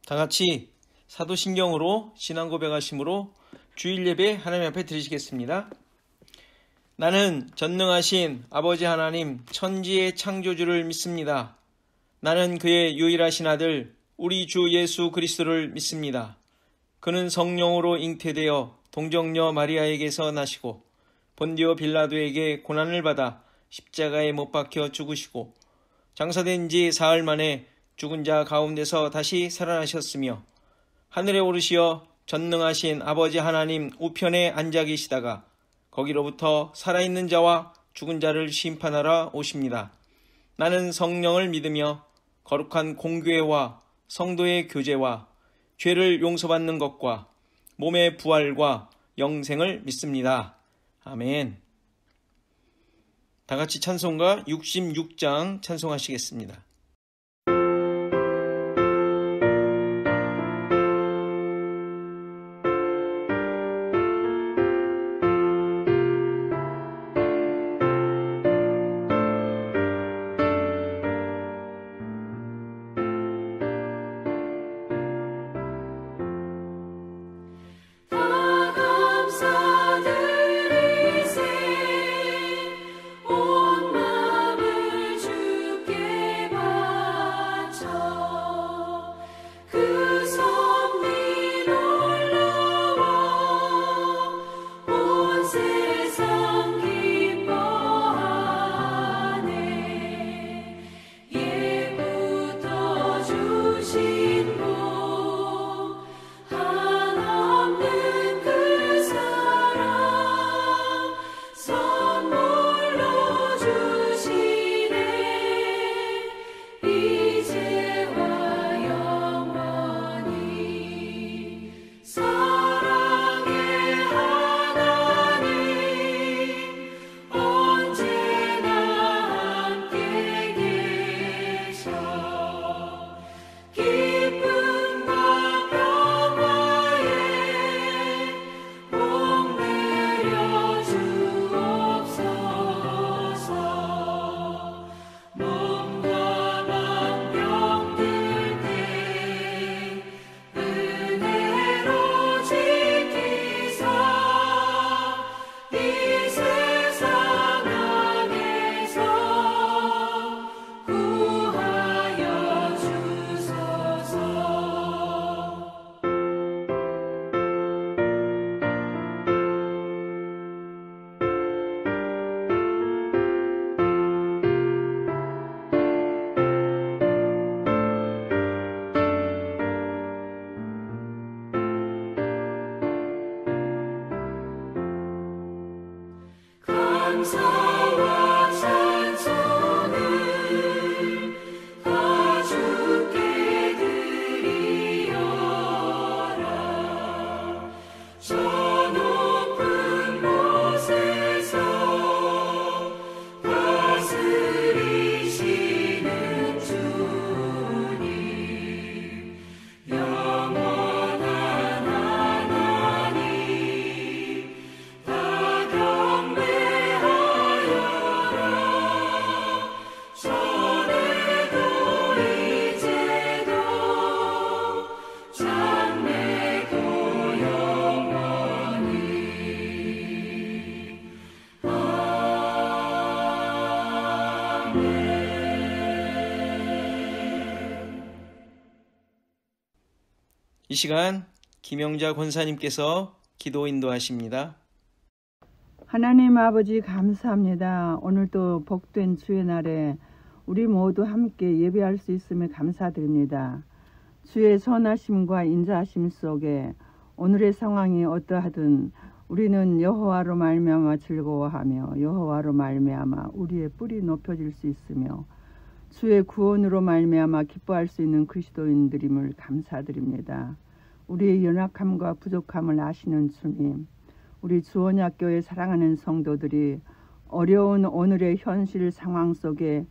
다 같이 사도신경으로 신앙 고백하심으로 주일 예배 하나님 앞에 드리시겠습니다. 나는 전능하신 아버지 하나님 천지의 창조주를 믿습니다. 나는 그의 유일하신 아들 우리 주 예수 그리스도를 믿습니다. 그는 성령으로 잉태되어 동정녀 마리아에게서 나시고 본디오 빌라도에게 고난을 받아 십자가에 못 박혀 죽으시고 장사된 지 사흘 만에 죽은 자 가운데서 다시 살아나셨으며 하늘에 오르시어 전능하신 아버지 하나님 우편에 앉아 계시다가 거기로부터 살아있는 자와 죽은 자를 심판하러 오십니다. 나는 성령을 믿으며 거룩한 공교회와 성도의 교제와 죄를 용서받는 것과 몸의 부활과 영생을 믿습니다. 아멘. 다 같이 찬송가 66장 찬송하시겠습니다. 이 시간 김영자 권사님께서 기도 인도하십니다. 하나님 아버지 감사합니다. 오늘도 복된 주의 날에 우리 모두 함께 예배할 수 있음에 감사드립니다. 주의 선하심과 인자하심 속에 오늘의 상황이 어떠하든 우리는 여호와로 말미암아 즐거워하며 여호와로 말미암아 우리의 뿔이 높여질 수 있으며 주의 구원으로 말미암아 기뻐할 수 있는 그리스도인들임을 감사드립니다. 우리의 연약함과 부족함을 아시는 주님, 우리 주언약교회 사랑하는 성도들이 어려운 오늘의 현실 상황 속에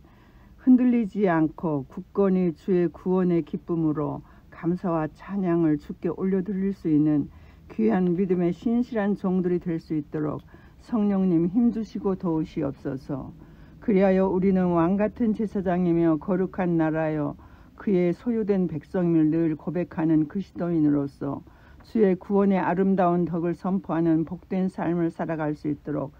흔들리지 않고 굳건히 주의 구원의 기쁨으로 감사와 찬양을 주께 올려드릴 수 있는 귀한 믿음의 신실한 종들이 될 수 있도록 성령님 힘주시고 도우시옵소서. 그리하여 우리는 왕같은 제사장이며 거룩한 나라여 그의 소유된 백성임을 늘 고백하는 그리스도인으로서 주의 구원의 아름다운 덕을 선포하는 복된 삶을 살아갈 수 있도록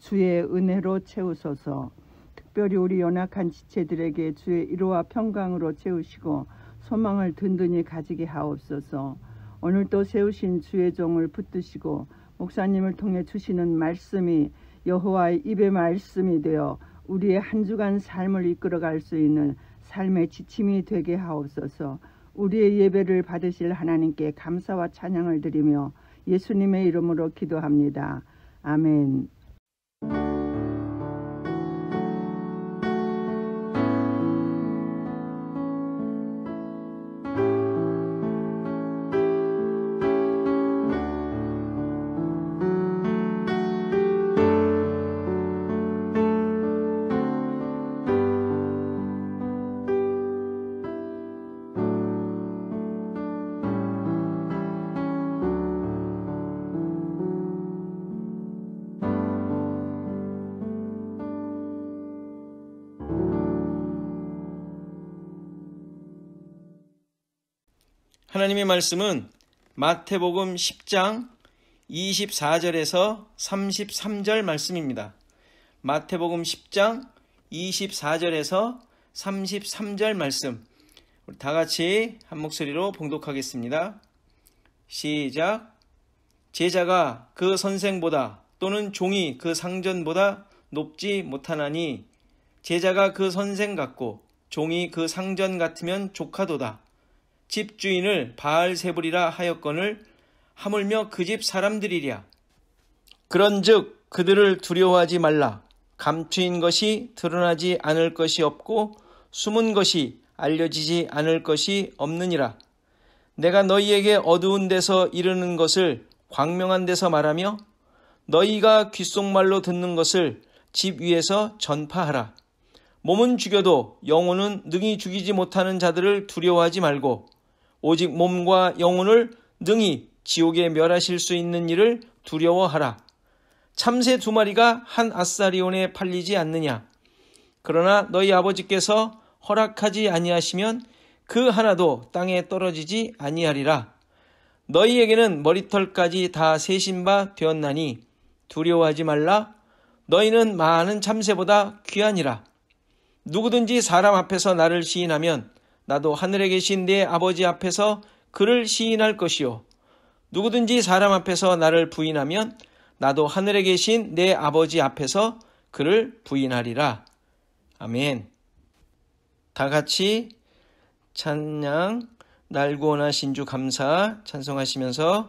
주의 은혜로 채우소서. 특별히 우리 연약한 지체들에게 주의 위로와 평강으로 채우시고 소망을 든든히 가지게 하옵소서. 오늘 또 세우신 주의 종을 붙드시고 목사님을 통해 주시는 말씀이 여호와의 입의 말씀이 되어 우리의 한 주간 삶을 이끌어갈 수 있는 삶의 지침이 되게 하옵소서. 우리의 예배를 받으실 하나님께 감사와 찬양을 드리며 예수님의 이름으로 기도합니다. 아멘. 하나님의 말씀은 마태복음 10장 24절에서 33절 말씀입니다. 마태복음 10장 24절에서 33절 말씀, 우리 다 같이 한 목소리로 봉독하겠습니다. 시작. 제자가 그 선생보다 또는 종이 그 상전보다 높지 못하나니 제자가 그 선생 같고 종이 그 상전 같으면 족하도다. 집주인을 바알세불이라 하였거늘 하물며 그 집 사람들이랴. 그런즉 그들을 두려워하지 말라. 감추인 것이 드러나지 않을 것이 없고 숨은 것이 알려지지 않을 것이 없느니라. 내가 너희에게 어두운 데서 이르는 것을 광명한 데서 말하며 너희가 귓속말로 듣는 것을 집 위에서 전파하라. 몸은 죽여도 영혼은 능히 죽이지 못하는 자들을 두려워하지 말고 오직 몸과 영혼을 능히 지옥에 멸하실 수 있는 이를 두려워하라. 참새 2마리가 한 아사리온에 팔리지 않느냐. 그러나 너희 아버지께서 허락하지 아니하시면 그 하나도 땅에 떨어지지 아니하리라. 너희에게는 머리털까지 다 세신 바 되었나니 두려워하지 말라. 너희는 많은 참새보다 귀하니라. 누구든지 사람 앞에서 나를 시인하면 나도 하늘에 계신 내 아버지 앞에서 그를 시인할 것이요. 누구든지 사람 앞에서 나를 부인하면 나도 하늘에 계신 내 아버지 앞에서 그를 부인하리라. 아멘. 다 같이 찬양, 날 구원하신 주 감사 찬송하시면서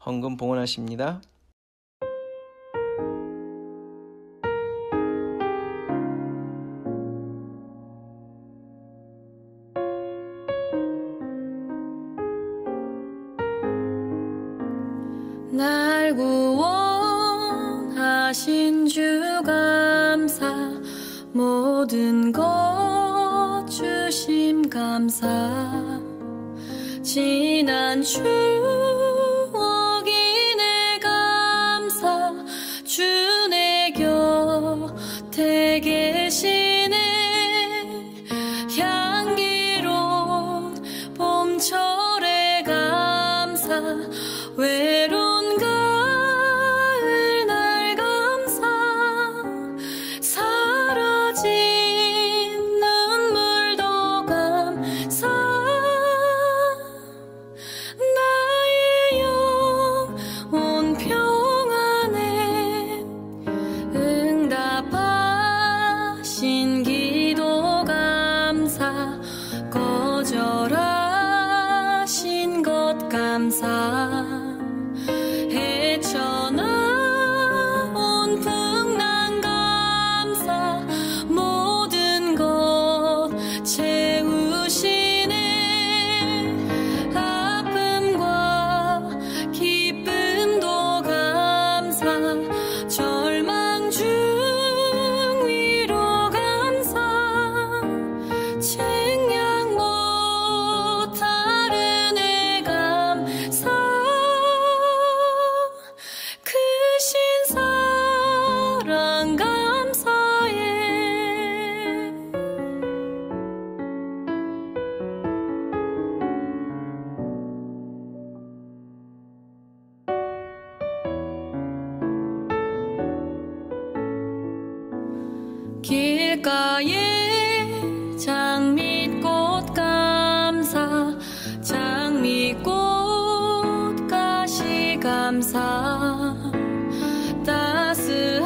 헌금 봉헌하십니다. 날 구원하신 주 감사, 모든 것 주심 감사. 지난 추억이네 감사. 주 내 곁에 계시네. 향기로운 봄철에 감사. 외로운 가을 날 감사. 사라진 눈물도 감사. 나의 영혼 평안에 응답하신 기도 감사. 거절하신 것 감사. 헤쳐나온 풍랑 감사. 모든 것 채우시네. 아픔과 기쁨도 감사. 절망 중 위로 감사. 책량 못할 은혜 감사. 길가에 장미꽃 감사 장미꽃 가시 감사 따스한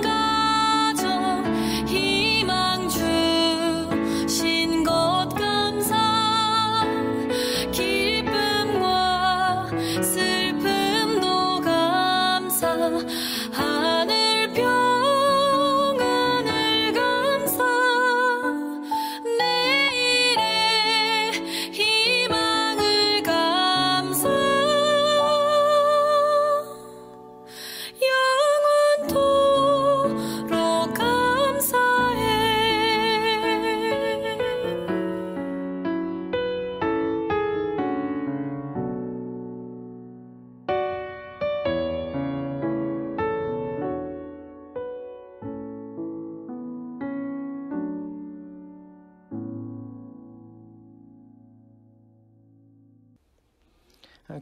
가정 희망 주신 것 감사 기쁨과 슬픔도 감사 하늘 평안을 감사 내일의 희망을 감사 영원토록 감사해.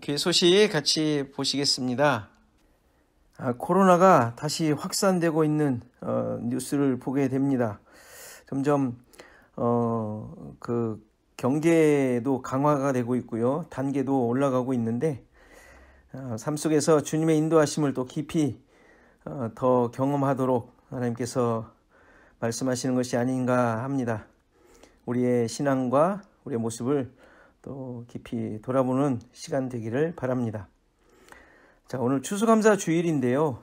교회 소식 같이 보시겠습니다. 코로나가 다시 확산되고 있는 뉴스를 보게 됩니다. 점점 그 경계도 강화가 되고 있고요. 단계도 올라가고 있는데 삶 속에서 주님의 인도하심을 또 깊이 더 경험하도록 하나님께서 말씀하시는 것이 아닌가 합니다. 우리의 신앙과 우리의 모습을 또 깊이 돌아보는 시간 되기를 바랍니다. 자, 오늘 추수감사 주일인데요.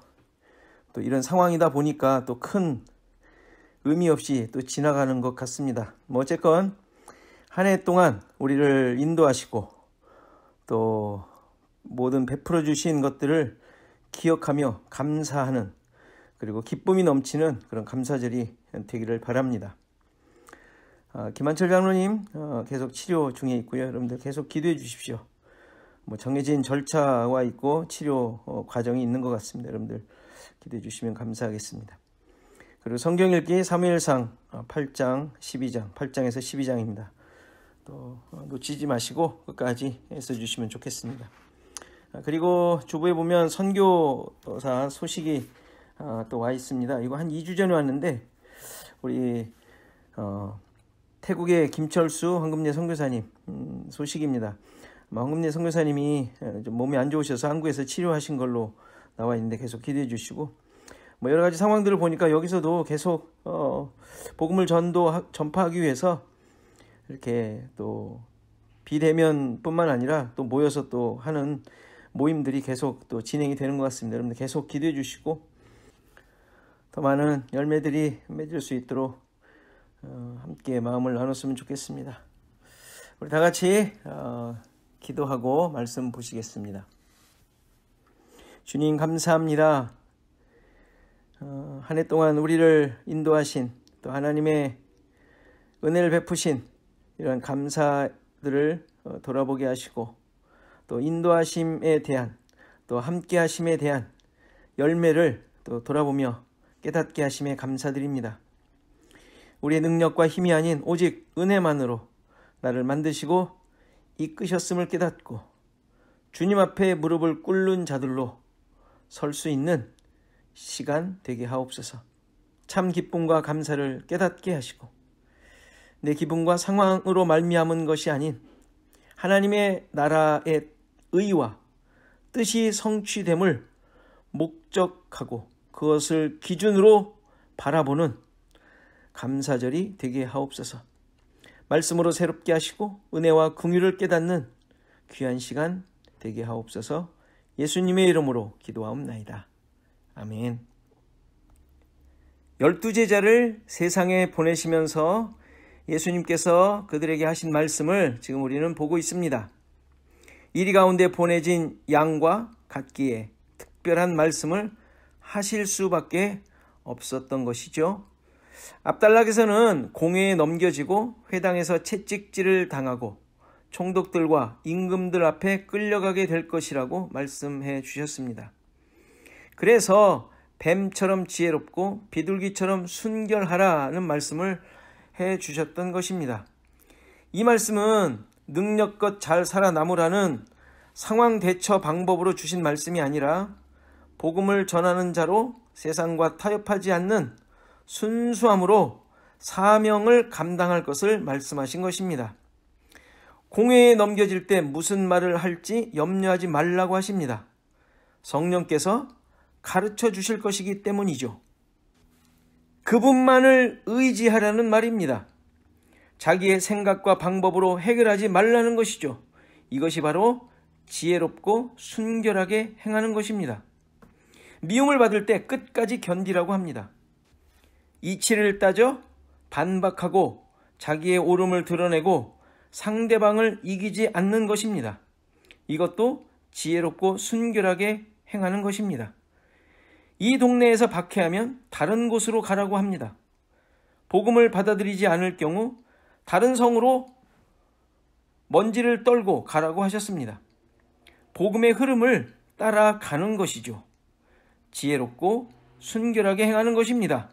또 이런 상황이다 보니까 또 큰 의미 없이 또 지나가는 것 같습니다. 어쨌건 한 해 동안 우리를 인도하시고 또 모든 베풀어 주신 것들을 기억하며 감사하는, 그리고 기쁨이 넘치는 그런 감사절이 되기를 바랍니다. 김한철 장로님 계속 치료 중에 있고요. 여러분들 계속 기도해 주십시오. 정해진 절차와 있고 치료 과정이 있는 것 같습니다. 여러분들 기도해 주시면 감사하겠습니다. 그리고 성경 읽기 사무엘상 8장 12장 8장에서 12장입니다. 또 놓치지 마시고 끝까지 애써 주시면 좋겠습니다. 그리고 주부에 보면 선교사 소식이 또 와 있습니다. 이거 한 2주 전에 왔는데 우리 태국의 김철수 황금례 선교사님 소식입니다. 황금례 선교사님이 좀 몸이 안 좋으셔서 한국에서 치료하신 걸로 나와 있는데 계속 기도해 주시고, 여러 가지 상황들을 보니까 여기서도 계속 복음을 전파하기 위해서 이렇게 또 비대면뿐만 아니라 또 모여서 또 하는 모임들이 계속 또 진행이 되는 것 같습니다. 여러분들 계속 기도해 주시고 더 많은 열매들이 맺을 수 있도록 함께 마음을 나눴으면 좋겠습니다. 우리 다 같이 기도하고 말씀 보시겠습니다. 주님 감사합니다. 한 해 동안 우리를 인도하신, 또 하나님의 은혜를 베푸신 이런 감사들을 돌아보게 하시고, 또 인도하심에 대한, 또 함께 하심에 대한 열매를 또 돌아보며 깨닫게 하심에 감사드립니다. 우리의 능력과 힘이 아닌 오직 은혜만으로 나를 만드시고 이끄셨음을 깨닫고 주님 앞에 무릎을 꿇는 자들로 설 수 있는 시간 되게 하옵소서. 참 기쁨과 감사를 깨닫게 하시고 내 기분과 상황으로 말미암은 것이 아닌 하나님의 나라의 의와 뜻이 성취됨을 목적하고 그것을 기준으로 바라보는 감사절이 되게 하옵소서. 말씀으로 새롭게 하시고 은혜와 긍휼을 깨닫는 귀한 시간 되게 하옵소서. 예수님의 이름으로 기도하옵나이다. 아멘. 12제자를 세상에 보내시면서 예수님께서 그들에게 하신 말씀을 지금 우리는 보고 있습니다. 이리 가운데 보내진 양과 같기에 특별한 말씀을 하실 수밖에 없었던 것이죠. 앞단락에서는 공회에 넘겨지고 회당에서 채찍질을 당하고 총독들과 임금들 앞에 끌려가게 될 것이라고 말씀해 주셨습니다. 그래서 뱀처럼 지혜롭고 비둘기처럼 순결하라는 말씀을 해 주셨던 것입니다. 이 말씀은 능력껏 잘 살아남으라는 상황 대처 방법으로 주신 말씀이 아니라 복음을 전하는 자로 세상과 타협하지 않는 순수함으로 사명을 감당할 것을 말씀하신 것입니다. 공회에 넘겨질 때 무슨 말을 할지 염려하지 말라고 하십니다. 성령께서 가르쳐 주실 것이기 때문이죠. 그분만을 의지하라는 말입니다. 자기의 생각과 방법으로 해결하지 말라는 것이죠. 이것이 바로 지혜롭고 순결하게 행하는 것입니다. 미움을 받을 때 끝까지 견디라고 합니다. 이치를 따져 반박하고 자기의 옳음을 드러내고 상대방을 이기지 않는 것입니다. 이것도 지혜롭고 순결하게 행하는 것입니다. 이 동네에서 박해하면 다른 곳으로 가라고 합니다. 복음을 받아들이지 않을 경우 다른 성으로 먼지를 떨고 가라고 하셨습니다. 복음의 흐름을 따라가는 것이죠. 지혜롭고 순결하게 행하는 것입니다.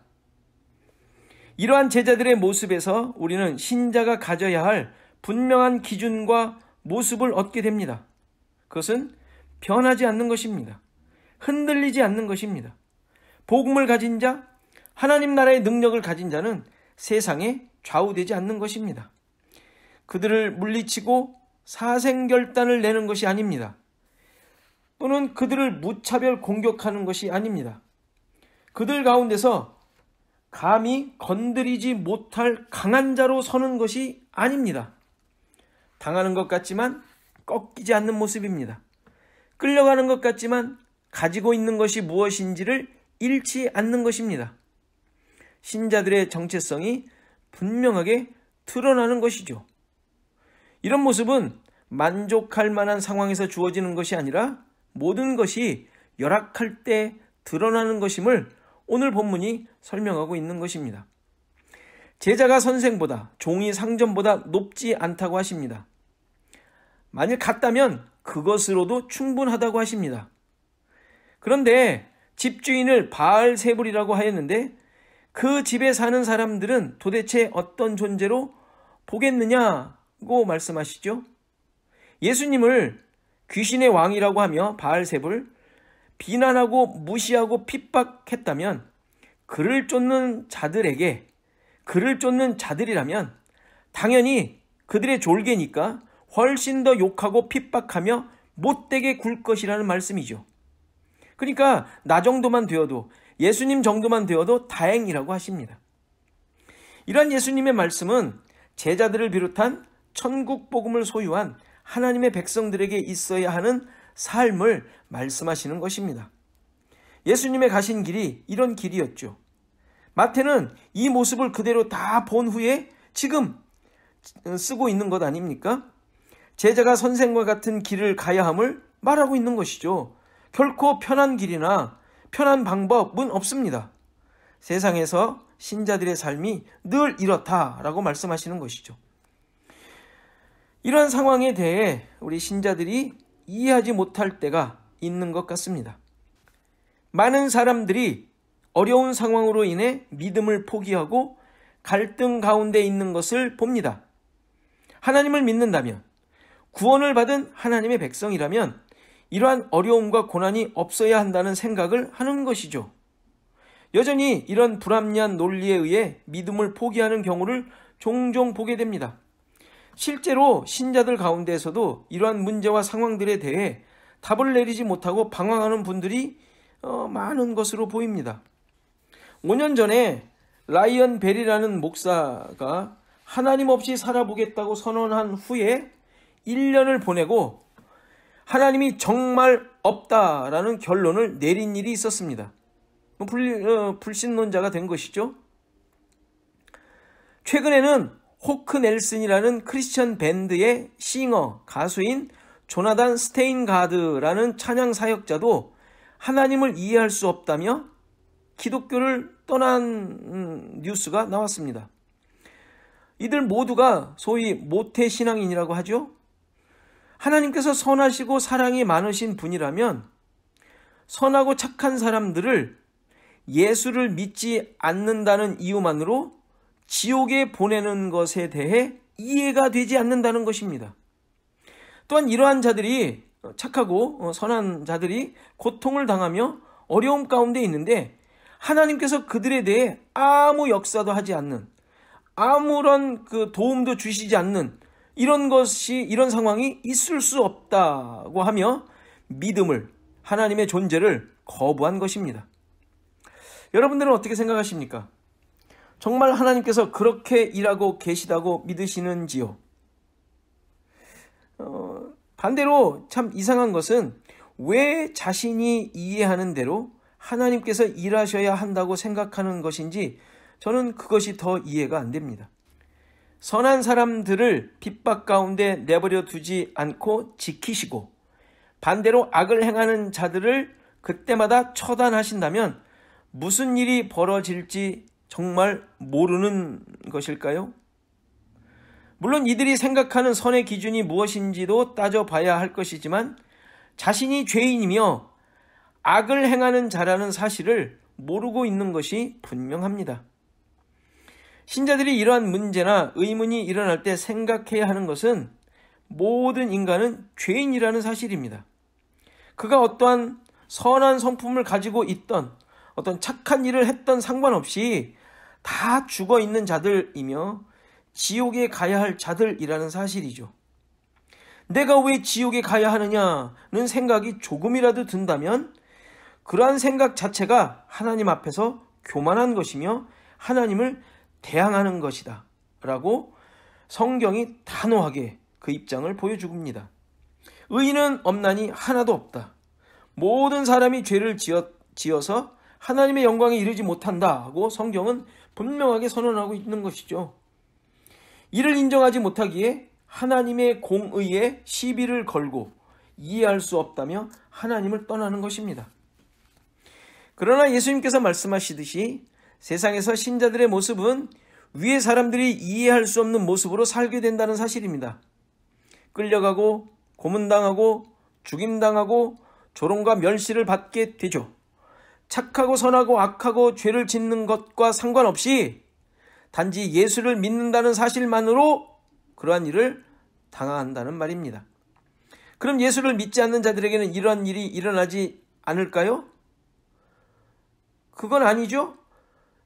이러한 제자들의 모습에서 우리는 신자가 가져야 할 분명한 기준과 모습을 얻게 됩니다. 그것은 변하지 않는 것입니다. 흔들리지 않는 것입니다. 복음을 가진 자, 하나님 나라의 능력을 가진 자는 세상에 좌우되지 않는 것입니다. 그들을 물리치고 사생결단을 내는 것이 아닙니다. 또는 그들을 무차별 공격하는 것이 아닙니다. 그들 가운데서 감히 건드리지 못할 강한 자로 서는 것이 아닙니다. 당하는 것 같지만 꺾이지 않는 모습입니다. 끌려가는 것 같지만 가지고 있는 것이 무엇인지를 잃지 않는 것입니다. 신자들의 정체성이 분명하게 드러나는 것이죠. 이런 모습은 만족할 만한 상황에서 주어지는 것이 아니라 모든 것이 열악할 때 드러나는 것임을 오늘 본문이 설명하고 있는 것입니다. 제자가 선생보다, 종이 상전보다 높지 않다고 하십니다. 만일 같다면 그것으로도 충분하다고 하십니다. 그런데 집주인을 바알세불이라고 하였는데 그 집에 사는 사람들은 도대체 어떤 존재로 보겠느냐고 말씀하시죠. 예수님을 귀신의 왕이라고 하며 바알세불 비난하고 무시하고 핍박했다면 그를 쫓는 자들이라면 당연히 그들의 졸개니까 훨씬 더 욕하고 핍박하며 못되게 굴 것이라는 말씀이죠. 그러니까 나 정도만 되어도, 예수님 정도만 되어도 다행이라고 하십니다. 이러한 예수님의 말씀은 제자들을 비롯한 천국 복음을 소유한 하나님의 백성들에게 있어야 하는 삶을 말씀하시는 것입니다. 예수님의 가신 길이 이런 길이었죠. 마태는 이 모습을 그대로 다 본 후에 지금 쓰고 있는 것 아닙니까? 제자가 선생과 같은 길을 가야 함을 말하고 있는 것이죠. 결코 편한 길이나 편한 방법은 없습니다. 세상에서 신자들의 삶이 늘 이렇다라고 말씀하시는 것이죠. 이러한 상황에 대해 우리 신자들이 이해하지 못할 때가 있는 것 같습니다. 많은 사람들이 어려운 상황으로 인해 믿음을 포기하고 갈등 가운데 있는 것을 봅니다. 하나님을 믿는다면, 구원을 받은 하나님의 백성이라면 이러한 어려움과 고난이 없어야 한다는 생각을 하는 것이죠. 여전히 이런 불합리한 논리에 의해 믿음을 포기하는 경우를 종종 보게 됩니다. 실제로 신자들 가운데에서도 이러한 문제와 상황들에 대해 답을 내리지 못하고 방황하는 분들이 많은 것으로 보입니다. 5년 전에 라이언 벨이라는 목사가 하나님 없이 살아보겠다고 선언한 후에 1년을 보내고 하나님이 정말 없다라는 결론을 내린 일이 있었습니다. 불신론자가 된 것이죠. 최근에는 호크 넬슨이라는 크리스천 밴드의 싱어, 가수인 조나단 스테인가드라는 찬양 사역자도 하나님을 이해할 수 없다며 기독교를 떠난 뉴스가 나왔습니다. 이들 모두가 소위 모태신앙인이라고 하죠. 하나님께서 선하시고 사랑이 많으신 분이라면 선하고 착한 사람들을 예수를 믿지 않는다는 이유만으로 지옥에 보내는 것에 대해 이해가 되지 않는다는 것입니다. 또한 이러한 자들이, 착하고 선한 자들이 고통을 당하며 어려움 가운데 있는데 하나님께서 그들에 대해 아무 역사도 하지 않는, 아무런 그 도움도 주시지 않는 이런 상황이 있을 수 없다고 하며 믿음을, 하나님의 존재를 거부한 것입니다. 여러분들은 어떻게 생각하십니까? 정말 하나님께서 그렇게 일하고 계시다고 믿으시는지요? 반대로 참 이상한 것은 왜 자신이 이해하는 대로 하나님께서 일하셔야 한다고 생각하는 것인지 저는 그것이 더 이해가 안 됩니다. 선한 사람들을 핍박 가운데 내버려 두지 않고 지키시고 반대로 악을 행하는 자들을 그때마다 처단하신다면 무슨 일이 벌어질지 정말 모르는 것일까요? 물론 이들이 생각하는 선의 기준이 무엇인지도 따져봐야 할 것이지만 자신이 죄인이며 악을 행하는 자라는 사실을 모르고 있는 것이 분명합니다. 신자들이 이러한 문제나 의문이 일어날 때 생각해야 하는 것은 모든 인간은 죄인이라는 사실입니다. 그가 어떠한 선한 성품을 가지고 있던 어떤 착한 일을 했던 상관없이 다 죽어 있는 자들이며 지옥에 가야 할 자들이라는 사실이죠. 내가 왜 지옥에 가야 하느냐는 생각이 조금이라도 든다면 그러한 생각 자체가 하나님 앞에서 교만한 것이며 하나님을 대항하는 것이다 라고 성경이 단호하게 그 입장을 보여줍니다. 의인은 없나니 하나도 없다. 모든 사람이 죄를 지어서 하나님의 영광에 이르지 못한다 하고 성경은 분명하게 선언하고 있는 것이죠. 이를 인정하지 못하기에 하나님의 공의에 시비를 걸고 이해할 수 없다며 하나님을 떠나는 것입니다. 그러나 예수님께서 말씀하시듯이 세상에서 신자들의 모습은 위의 사람들이 이해할 수 없는 모습으로 살게 된다는 사실입니다. 끌려가고 고문당하고 죽임당하고 조롱과 멸시를 받게 되죠. 착하고 선하고 악하고 죄를 짓는 것과 상관없이 단지 예수를 믿는다는 사실만으로 그러한 일을 당한다는 말입니다. 그럼 예수를 믿지 않는 자들에게는 이러한 일이 일어나지 않을까요? 그건 아니죠.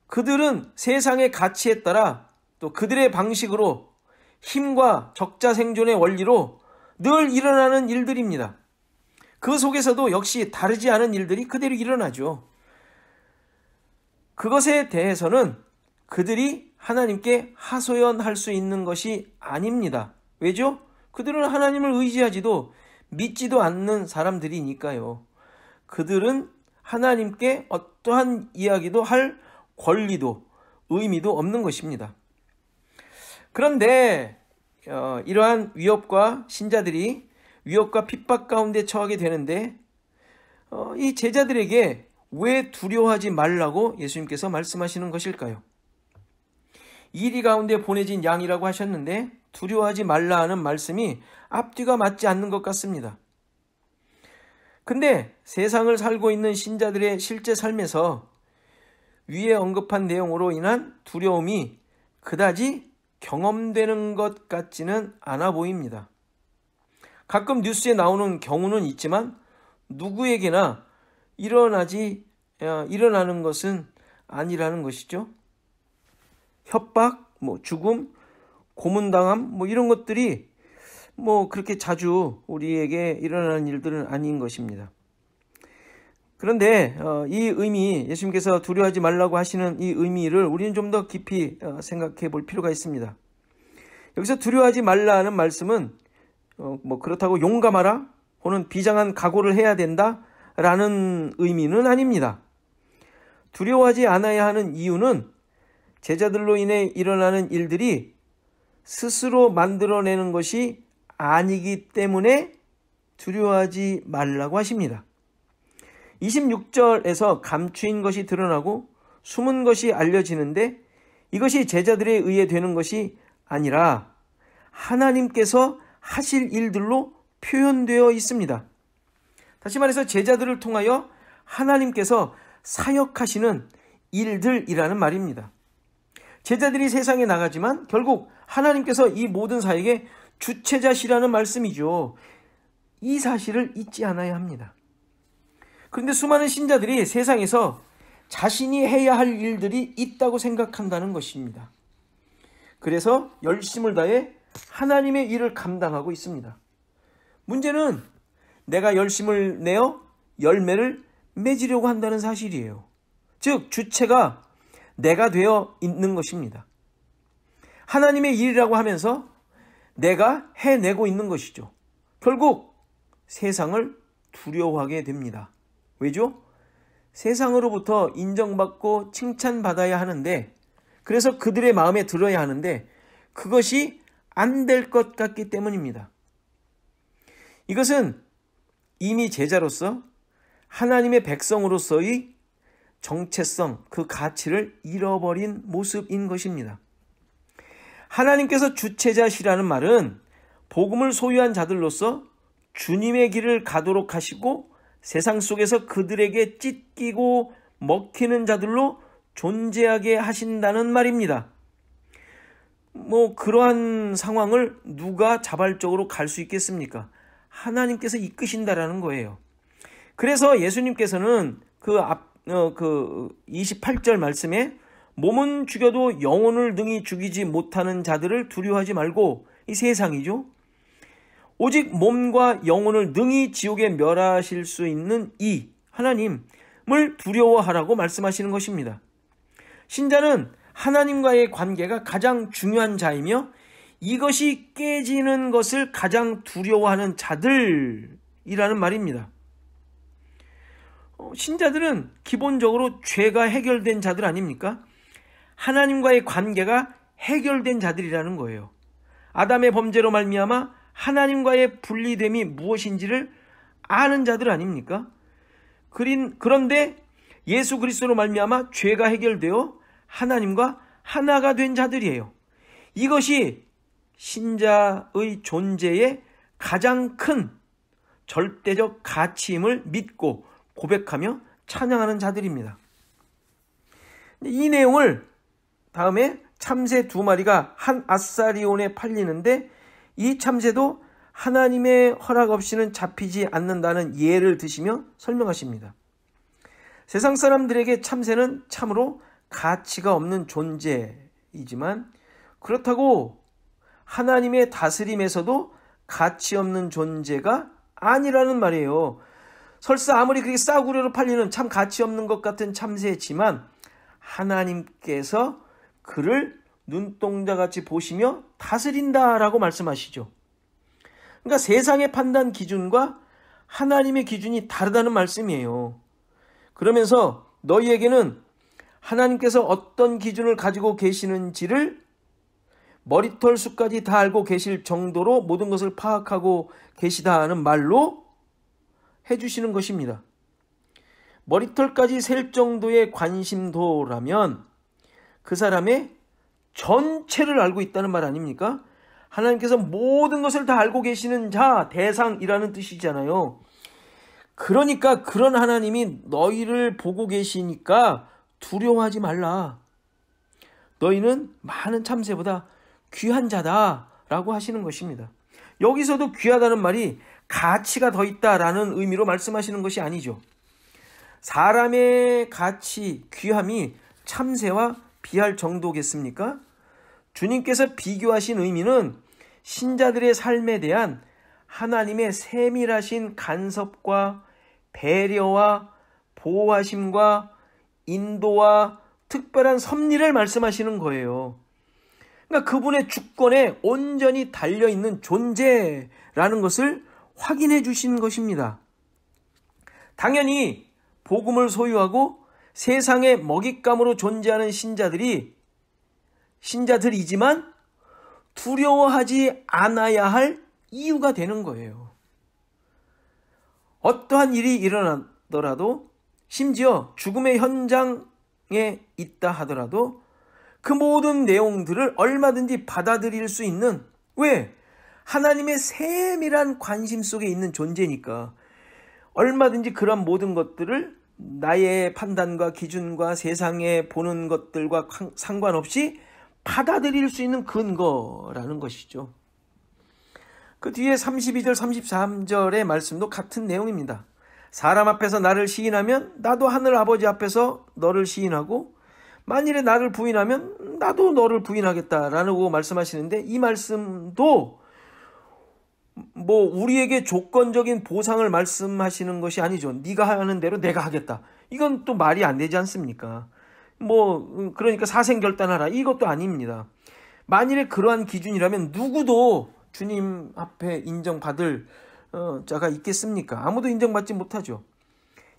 그들은 세상의 가치에 따라 또 그들의 방식으로 힘과 적자생존의 원리로 늘 일어나는 일들입니다. 그 속에서도 역시 다르지 않은 일들이 그대로 일어나죠. 그것에 대해서는 그들이 하나님께 하소연할 수 있는 것이 아닙니다. 왜죠? 그들은 하나님을 의지하지도 믿지도 않는 사람들이니까요. 그들은 하나님께 어떠한 이야기도 할 권리도 의미도 없는 것입니다. 그런데 이러한 위협과 신자들이 위협과 핍박 가운데 처하게 되는데 이 제자들에게 왜 두려워하지 말라고 예수님께서 말씀하시는 것일까요? 이리 가운데 보내진 양이라고 하셨는데 두려워하지 말라 하는 말씀이 앞뒤가 맞지 않는 것 같습니다. 근데 세상을 살고 있는 신자들의 실제 삶에서 위에 언급한 내용으로 인한 두려움이 그다지 경험되는 것 같지는 않아 보입니다. 가끔 뉴스에 나오는 경우는 있지만 누구에게나 일어나는 것은 아니라는 것이죠. 협박, 죽음, 고문당함, 이런 것들이 그렇게 자주 우리에게 일어나는 일들은 아닌 것입니다. 그런데 이 의미, 예수님께서 두려워하지 말라고 하시는 이 의미를 우리는 좀 더 깊이 생각해 볼 필요가 있습니다. 여기서 두려워하지 말라는 말씀은 그렇다고 용감하라 혹은 비장한 각오를 해야 된다라는 의미는 아닙니다. 두려워하지 않아야 하는 이유는 제자들로 인해 일어나는 일들이 스스로 만들어내는 것이 아니기 때문에 두려워하지 말라고 하십니다. 26절에서 감추인 것이 드러나고 숨은 것이 알려지는데 이것이 제자들에 의해 되는 것이 아니라 하나님께서 하실 일들로 표현되어 있습니다. 다시 말해서 제자들을 통하여 하나님께서 사역하시는 일들이라는 말입니다. 제자들이 세상에 나가지만 결국 하나님께서 이 모든 사역의 주체자시라는 말씀이죠. 이 사실을 잊지 않아야 합니다. 그런데 수많은 신자들이 세상에서 자신이 해야 할 일들이 있다고 생각한다는 것입니다. 그래서 열심을 다해 하나님의 일을 감당하고 있습니다. 문제는 내가 열심을 내어 열매를 맺으려고 한다는 사실이에요. 즉 주체가 내가 되어 있는 것입니다. 하나님의 일이라고 하면서 내가 해내고 있는 것이죠. 결국 세상을 두려워하게 됩니다. 왜죠? 세상으로부터 인정받고 칭찬받아야 하는데, 그래서 그들의 마음에 들어야 하는데 그것이 안 될 것 같기 때문입니다. 이것은 이미 제자로서 하나님의 백성으로서의 정체성, 그 가치를 잃어버린 모습인 것입니다. 하나님께서 주체자시라는 말은 복음을 소유한 자들로서 주님의 길을 가도록 하시고 세상 속에서 그들에게 찢기고 먹히는 자들로 존재하게 하신다는 말입니다. 그러한 상황을 누가 자발적으로 갈 수 있겠습니까? 하나님께서 이끄신다라는 거예요. 그래서 예수님께서는 그 28절 말씀에 몸은 죽여도 영혼을 능히 죽이지 못하는 자들을 두려워하지 말고, 이 세상이죠. 오직 몸과 영혼을 능히 지옥에 멸하실 수 있는 이 하나님을 두려워하라고 말씀하시는 것입니다. 신자는 하나님과의 관계가 가장 중요한 자이며 이것이 깨지는 것을 가장 두려워하는 자들이라는 말입니다. 신자들은 기본적으로 죄가 해결된 자들 아닙니까? 하나님과의 관계가 해결된 자들이라는 거예요. 아담의 범죄로 말미암아 하나님과의 분리됨이 무엇인지를 아는 자들 아닙니까? 그런데 예수 그리스도로 말미암아 죄가 해결되어 하나님과 하나가 된 자들이에요. 이것이 신자의 존재의 가장 큰 절대적 가치임을 믿고 고백하며 찬양하는 자들입니다. 이 내용을 다음에 참새 2마리가 한 아사리온에 팔리는데 이 참새도 하나님의 허락 없이는 잡히지 않는다는 예를 드시며 설명하십니다. 세상 사람들에게 참새는 참으로 가치가 없는 존재이지만 그렇다고 하나님의 다스림에서도 가치 없는 존재가 아니라는 말이에요. 설사 아무리 그렇게 싸구려로 팔리는 참 가치 없는 것 같은 참새지만 하나님께서 그를 눈동자같이 보시며 다스린다라고 말씀하시죠. 그러니까 세상의 판단 기준과 하나님의 기준이 다르다는 말씀이에요. 그러면서 너희에게는 하나님께서 어떤 기준을 가지고 계시는지를 머리털 숫까지 다 알고 계실 정도로 모든 것을 파악하고 계시다는 말로 해주시는 것입니다. 머리털까지 셀 정도의 관심도라면 그 사람의 전체를 알고 있다는 말 아닙니까? 하나님께서 모든 것을 다 알고 계시는 자, 대상이라는 뜻이잖아요. 그러니까 그런 하나님이 너희를 보고 계시니까 두려워하지 말라. 너희는 많은 참새보다 귀한 자다라고 하시는 것입니다. 여기서도 귀하다는 말이 가치가 더 있다라는 의미로 말씀하시는 것이 아니죠. 사람의 가치, 귀함이 참새와 비할 정도겠습니까? 주님께서 비교하신 의미는 신자들의 삶에 대한 하나님의 세밀하신 간섭과 배려와 보호하심과 인도와 특별한 섭리를 말씀하시는 거예요. 그러니까 그분의 주권에 온전히 달려있는 존재라는 것을 확인해 주시는 것입니다. 당연히 복음을 소유하고 세상의 먹잇감으로 존재하는 신자들이지만 두려워하지 않아야 할 이유가 되는 거예요. 어떠한 일이 일어나더라도 심지어 죽음의 현장에 있다 하더라도 그 모든 내용들을 얼마든지 받아들일 수 있는, 왜? 하나님의 세밀한 관심 속에 있는 존재니까 얼마든지 그런 모든 것들을 나의 판단과 기준과 세상에 보는 것들과 상관없이 받아들일 수 있는 근거라는 것이죠. 그 뒤에 32절, 33절의 말씀도 같은 내용입니다. 사람 앞에서 나를 시인하면 나도 하늘 아버지 앞에서 너를 시인하고 만일에 나를 부인하면 나도 너를 부인하겠다라고 말씀하시는데, 이 말씀도 뭐 우리에게 조건적인 보상을 말씀하시는 것이 아니죠. 네가 하는 대로 내가 하겠다. 이건 또 말이 안 되지 않습니까? 뭐 그러니까 사생결단하라, 이것도 아닙니다. 만일에 그러한 기준이라면 누구도 주님 앞에 인정받을 자가 있겠습니까? 아무도 인정받지 못하죠.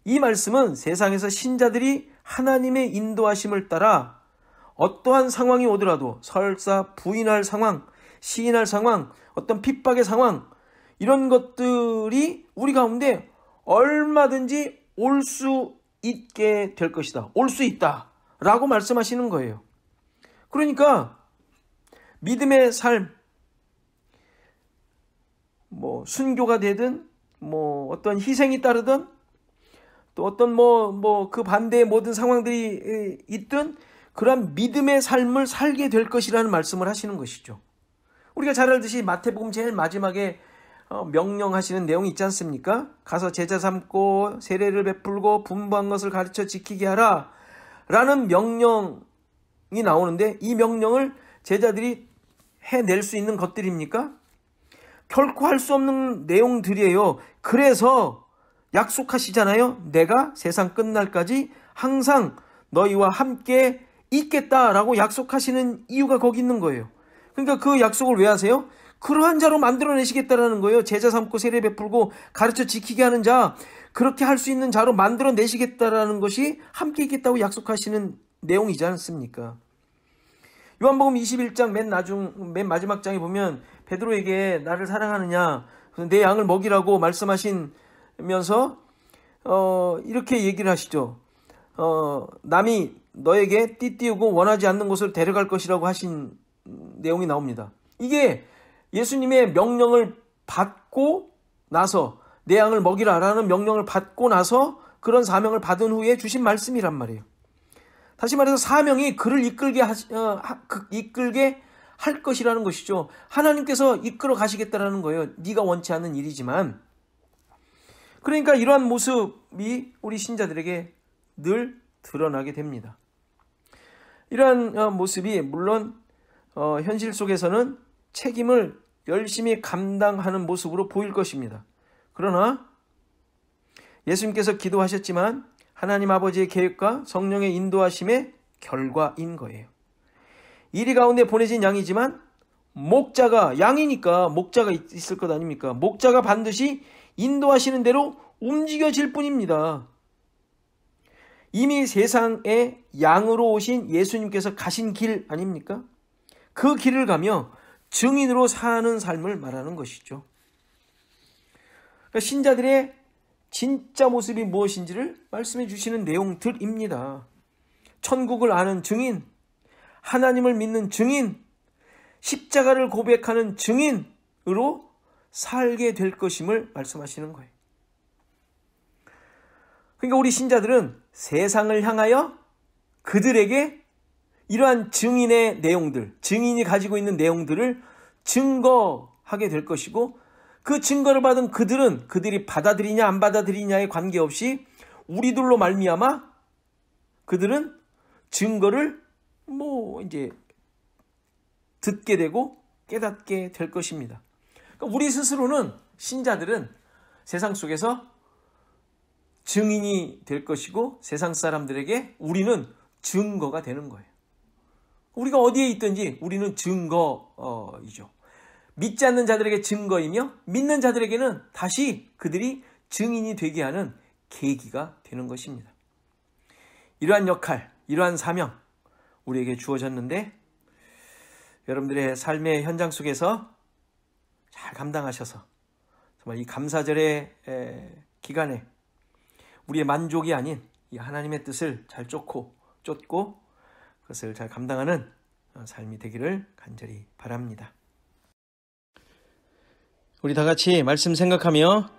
이 말씀은 세상에서 신자들이 하나님의 인도하심을 따라 어떠한 상황이 오더라도, 설사 부인할 상황, 시인할 상황, 어떤 핍박의 상황, 이런 것들이 우리 가운데 얼마든지 올 수 있게 될 것이다, 올 수 있다 라고 말씀하시는 거예요. 그러니까 믿음의 삶, 뭐 순교가 되든 뭐 어떤 희생이 따르든 또 어떤 그 반대의 모든 상황들이 있든 그런 믿음의 삶을 살게 될 것이라는 말씀을 하시는 것이죠. 우리가 잘 알듯이 마태복음 제일 마지막에 명령하시는 내용이 있지 않습니까? 가서 제자 삼고 세례를 베풀고 분부한 것을 가르쳐 지키게 하라 라는 명령이 나오는데, 이 명령을 제자들이 해낼 수 있는 것들입니까? 결코 할 수 없는 내용들이에요. 그래서 약속하시잖아요. 내가 세상 끝날까지 항상 너희와 함께 있겠다라고 약속하시는 이유가 거기 있는 거예요. 그러니까 그 약속을 왜 하세요? 그러한 자로 만들어내시겠다라는 거예요. 제자 삼고 세례 베풀고 가르쳐 지키게 하는 자, 그렇게 할 수 있는 자로 만들어내시겠다라는 것이 함께 있겠다고 약속하시는 내용이지 않습니까? 요한복음 21장 맨 마지막 장에 보면 베드로에게 나를 사랑하느냐, 내 양을 먹이라고 말씀하시면서 이렇게 얘기를 하시죠. 남이 너에게 띠띠우고 원하지 않는 곳으로 데려갈 것이라고 하신 내용이 나옵니다. 이게 예수님의 명령을 받고 나서, 내 양을 먹이라라는 명령을 받고 나서 그런 사명을 받은 후에 주신 말씀이란 말이에요. 다시 말해서 사명이 그를 이끌게 할 것이라는 것이죠. 하나님께서 이끌어 가시겠다라는 거예요. 네가 원치 않는 일이지만. 그러니까 이러한 모습이 우리 신자들에게 늘 드러나게 됩니다. 이러한 모습이 물론 현실 속에서는 책임을 열심히 감당하는 모습으로 보일 것입니다. 그러나 예수님께서 기도하셨지만 하나님 아버지의 계획과 성령의 인도하심의 결과인 거예요. 이리 가운데 보내진 양이지만 목자가, 양이니까 목자가 있을 것 아닙니까? 목자가 반드시 인도하시는 대로 움직여질 뿐입니다. 이미 세상에 양으로 오신 예수님께서 가신 길 아닙니까? 그 길을 가며 증인으로 사는 삶을 말하는 것이죠. 그러니까 신자들의 진짜 모습이 무엇인지를 말씀해 주시는 내용들입니다. 천국을 아는 증인, 하나님을 믿는 증인, 십자가를 고백하는 증인으로 살게 될 것임을 말씀하시는 거예요. 그러니까 우리 신자들은 세상을 향하여 그들에게 이러한 증인의 내용들, 증인이 가지고 있는 내용들을 증거하게 될 것이고, 그 증거를 받은 그들은 그들이 받아들이냐 안 받아들이냐에 관계없이 우리들로 말미암아 그들은 증거를 이제 듣게 되고 깨닫게 될 것입니다. 그러니까 우리 스스로는, 신자들은 세상 속에서 증인이 될 것이고 세상 사람들에게 우리는 증거가 되는 거예요. 우리가 어디에 있든지 우리는 증거이죠. 믿지 않는 자들에게 증거이며 믿는 자들에게는 다시 그들이 증인이 되게 하는 계기가 되는 것입니다. 이러한 역할, 이러한 사명 우리에게 주어졌는데 여러분들의 삶의 현장 속에서 잘 감당하셔서 정말 이 감사절의 기간에 우리의 만족이 아닌 이 하나님의 뜻을 잘 쫓고 그것을 잘 감당하는 삶이 되기를 간절히 바랍니다. 우리 다 같이 말씀 생각하며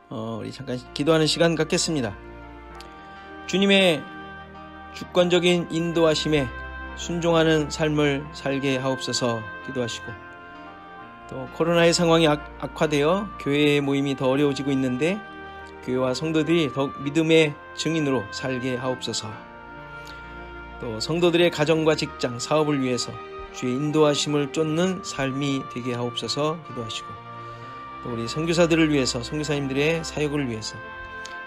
우리 잠깐 기도하는 시간 갖겠습니다. 주님의 주권적인 인도하심에 순종하는 삶을 살게 하옵소서 기도하시고, 또 코로나의 상황이 악화되어 교회의 모임이 더 어려워지고 있는데 교회와 성도들이 더욱 믿음의 증인으로 살게 하옵소서. 또 성도들의 가정과 직장, 사업을 위해서 주의 인도하심을 쫓는 삶이 되게 하옵소서 기도하시고, 또 우리 선교사들을 위해서, 선교사님들의 사역을 위해서,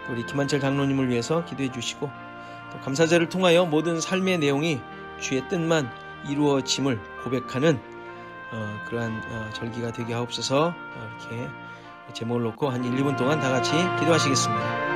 또 우리 김한철 장로님을 위해서 기도해 주시고, 또 감사제를 통하여 모든 삶의 내용이 주의 뜻만 이루어짐을 고백하는 그러한 절기가 되게 하옵소서. 이렇게 제목을 놓고 한 1, 2분 동안 다 같이 기도하시겠습니다.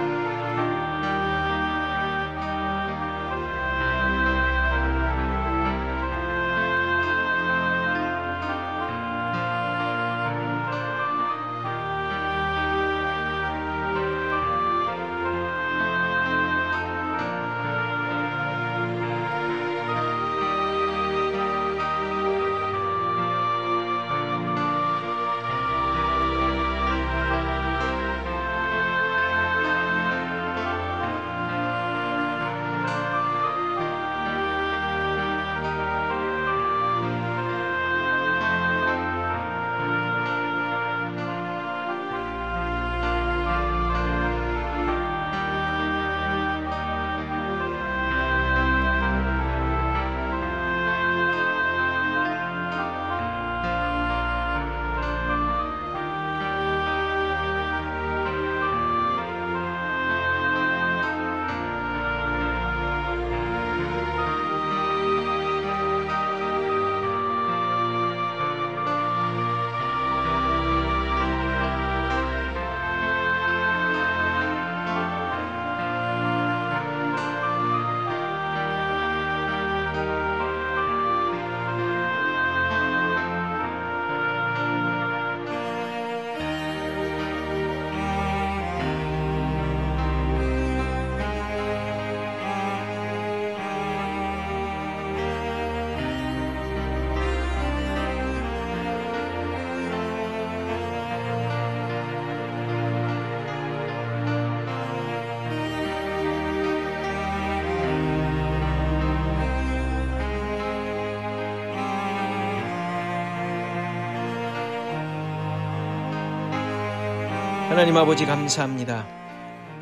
하나님 아버지 감사합니다.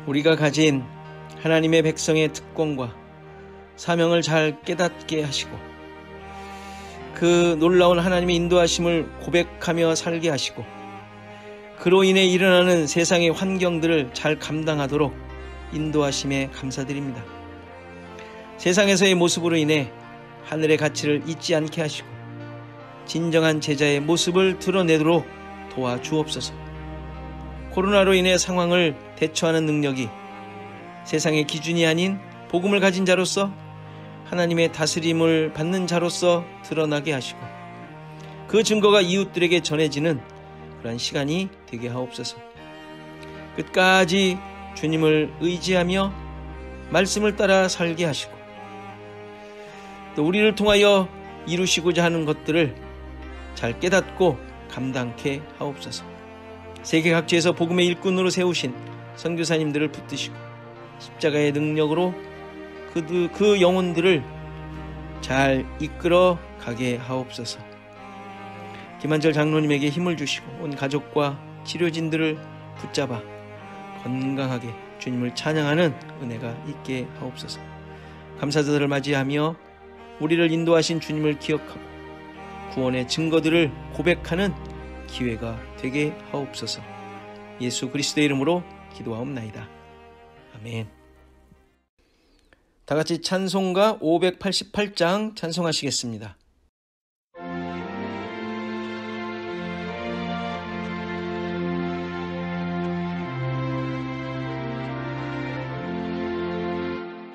우리가 가진 하나님의 백성의 특권과 사명을 잘 깨닫게 하시고, 그 놀라운 하나님의 인도하심을 고백하며 살게 하시고, 그로 인해 일어나는 세상의 환경들을 잘 감당하도록 인도하심에 감사드립니다. 세상에서의 모습으로 인해 하늘의 가치를 잊지 않게 하시고 진정한 제자의 모습을 드러내도록 도와주옵소서. 코로나로 인해 상황을 대처하는 능력이 세상의 기준이 아닌 복음을 가진 자로서, 하나님의 다스림을 받는 자로서 드러나게 하시고, 그 증거가 이웃들에게 전해지는 그런 시간이 되게 하옵소서. 끝까지 주님을 의지하며 말씀을 따라 살게 하시고, 또 우리를 통하여 이루시고자 하는 것들을 잘 깨닫고 감당케 하옵소서. 세계 각지에서 복음의 일꾼으로 세우신 선교사님들을 붙드시고 십자가의 능력으로 그 영혼들을 잘 이끌어 가게 하옵소서. 김한철 장로님에게 힘을 주시고 온 가족과 치료진들을 붙잡아 건강하게 주님을 찬양하는 은혜가 있게 하옵소서. 감사자들을 맞이하며 우리를 인도하신 주님을 기억하고 구원의 증거들을 고백하는 기회가 되게 하옵소서. 예수 그리스도의 이름으로 기도하옵나이다. 아멘. 다 같이 찬송가 588장 찬송하시겠습니다.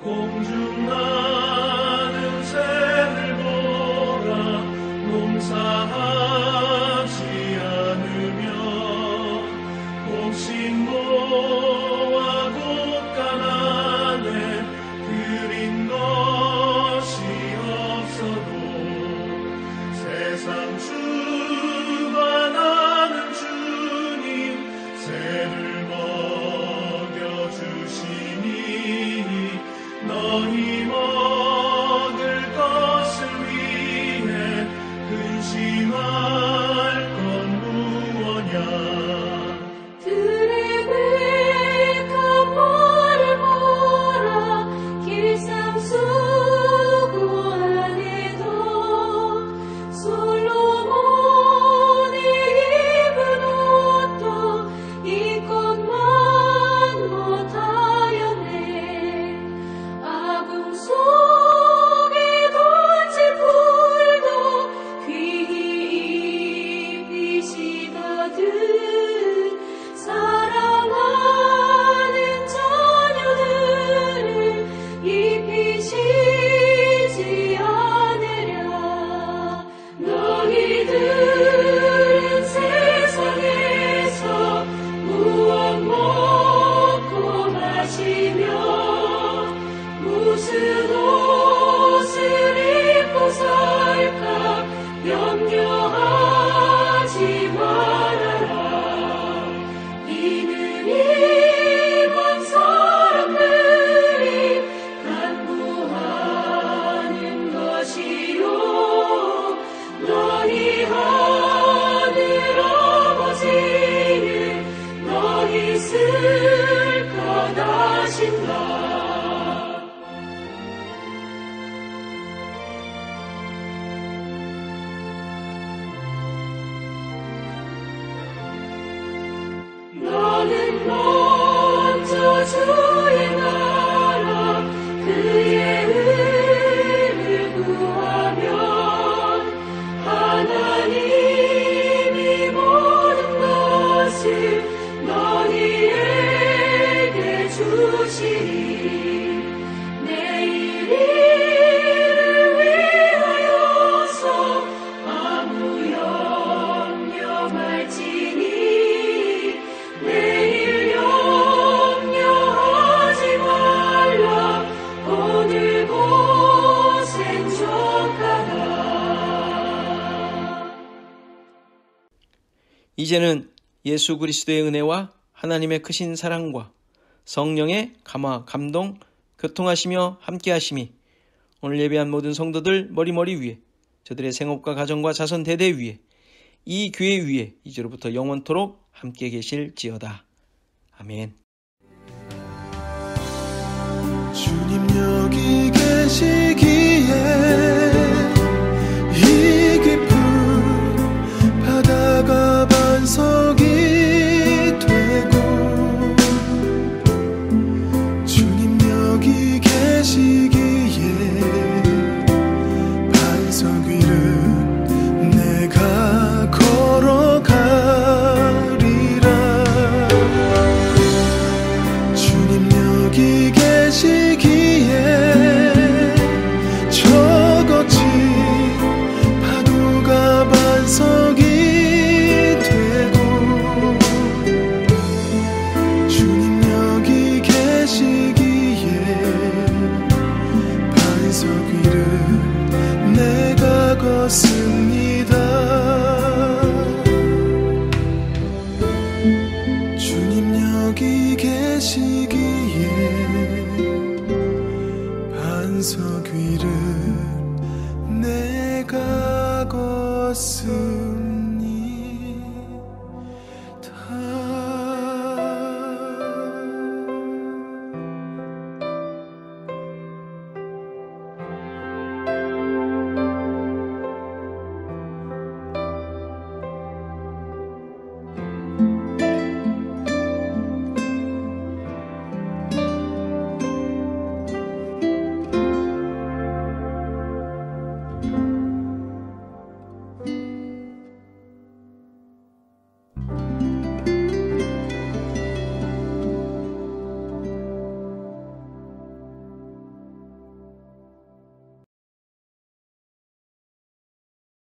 공중 나는 새를 보라 농사하지 않으며 곡식모와 곡간 안에 들인 것이 없어도 사랑하는 자녀들을 입히시지 않으랴. 너희들은 세상에서 무엇 먹고 마시며 무슨 옷을 입고 살까 염려하지 말아라. 이는 이방 사람들이 간구하는 것이요 너희 하늘 아버지는 너희 쓸 것 아신다. 너는 먼저 주의 나라 그의 의를 구하면 하나님이 모든 것을 너희에게 주시리. 내일 일을 위하여서 아무 염려 말지니 내일 염려하지 말라. 오늘 고생 족하다. 이제는 예수 그리스도의 은혜와 하나님의 크신 사랑과 성령의 감화, 감동, 교통하시며 함께하심이 오늘 예배한 모든 성도들 머리머리 위에, 저들의 생업과 가정과 자손 대대 위에, 이 교회 위에 이제로부터 영원토록 함께 계실지어다. 아멘. 주님 여기 계시기에